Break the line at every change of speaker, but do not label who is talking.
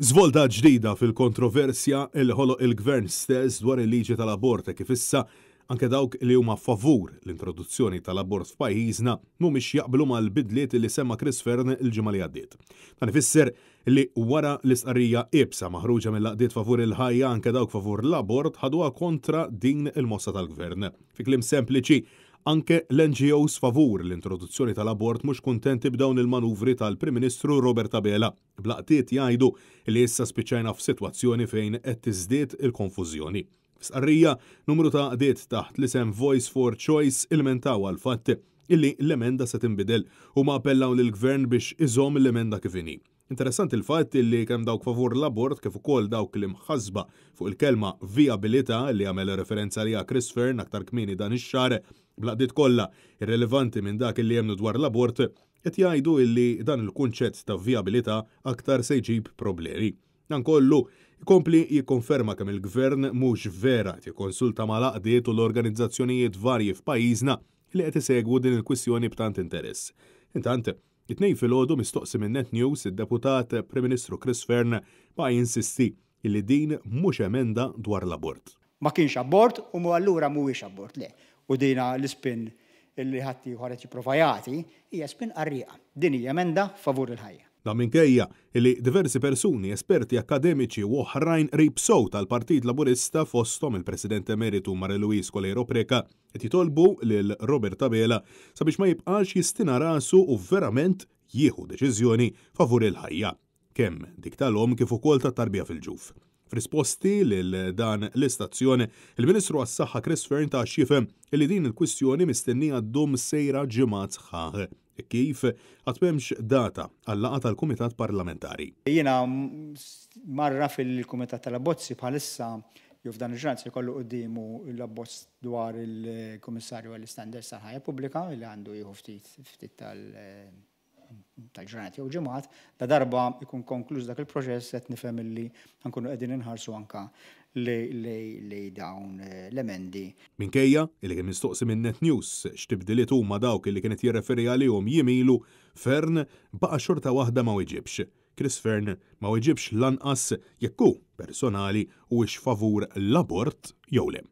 Żvolta ġdida fil-kontroversja il-ħoloq il-gvern stess dwar il-liġi tal-abort kif issa anke dawk li huma favur l-introduzzjoni tal-abort f'pajjiżna mhumiex jaqblu mal-bidliet li semma Chris Fern il-ġimgħa li għaddiet. Dan ifisser li wara l-istqarrija iebsa maħruġa mill-laqdiet favur il-ħajja anke dawk favur l-abort ħaduha kontra din il-mossa tal-gvern. Fi kliem sempliċi, anke l-NGOs favur l-introduzzjoni tal-abort mhux kuntenti b'dawn il-manuvri tal-Prim Ministru Robert Abela. Blaqtiet jgħidu li issa spiċċajna f'sitwazzjoni fejn qed tiżdied il-konfużjoni. F'sqarrija numru ta' qdiet taħt l-isem Voice for Choice ilmentaw għal fatt illi l-emenda se tinbidel u ma appellaw lill-gvern biex iżomm l-emenda kif inhi. Interessanti il-fatt li kemm dawk favur l-abort kif ukoll dawk li mħassba fuq il-kelma viabilità li għamel referenza liha Chris Fern aktar kmieni dan ix-xahar blaqdiet kollha irrelevanti minn dak li jemnu dwar l-abort qed jgħidu illi dan il-kunċett ta' viabilità aktar se jġib problemi. Dan kollu jkompli jikkonferma kemm il-gvern mhux vera jikkonsulta mal-għaqdiet u l-organizzazzjonijiet varji f'pajjiżna li qed isegwu din il-kwistjoni b'tant interess. Intant, it-tnejn filgħodu mistoqsi minn Net News id-deputat Prim Ministru Chris Fern ma jinsisti li din mhux emenda dwar l-abort.
Ma kienx abort u allura mhuwiex abort le. U dina l-ispin illi ħatti ħareġ jipprova jagħti hija spin qarrieqa. Din hija emenda favur il-ħajja.
Dan minkejja illi diversi persuni esperti akademiċi u oħrajn ribsow tal-Partit Laburista fosthom il-President Emeritu Marie-Louise Colero Preca qed jitolbu lil Robert Abela sabiex ma jibqax jistina rasu u verament jieħu deċiżjoni favur il-ħajja, kemm dik tal-hom kif ukoll tat-tarbija fil-ġuf. F'risposti lil dan l-istazzjoni, il-Ministru għas-Saħħa Chris Fern ta' xifem li din il-kwistjoni mistennija ddum sejra ġimgħat sħaħ kif għatmemx data għall-laqgħa tal-Kumitat Parlamentari.
Jiena marra fil-Kumitat tal-Abbozzi bħalissa jew f'dan il-ġurnat se jkollu qudiemu l-abbozz dwar il-Kummissarju għall-Istandards tal-Ħajja Pubblika li għandu jieħu ftit tal-ġurnat jew ġimgħat, da darba jkun konkluż dak il-proċess qed nifhem illi nkunu qegħdin inħarsu anke lej dawn l-emendi.
Minkejja li kien mistoqsi minn Net News x'tibdiliet huma dawk li kienet jirreferi għalihom jimilu, Fern baqa' xorta waħda ma weġibx. Chris Fern ma weġibx lanqas jekk hu personali u favur l-abort jew le.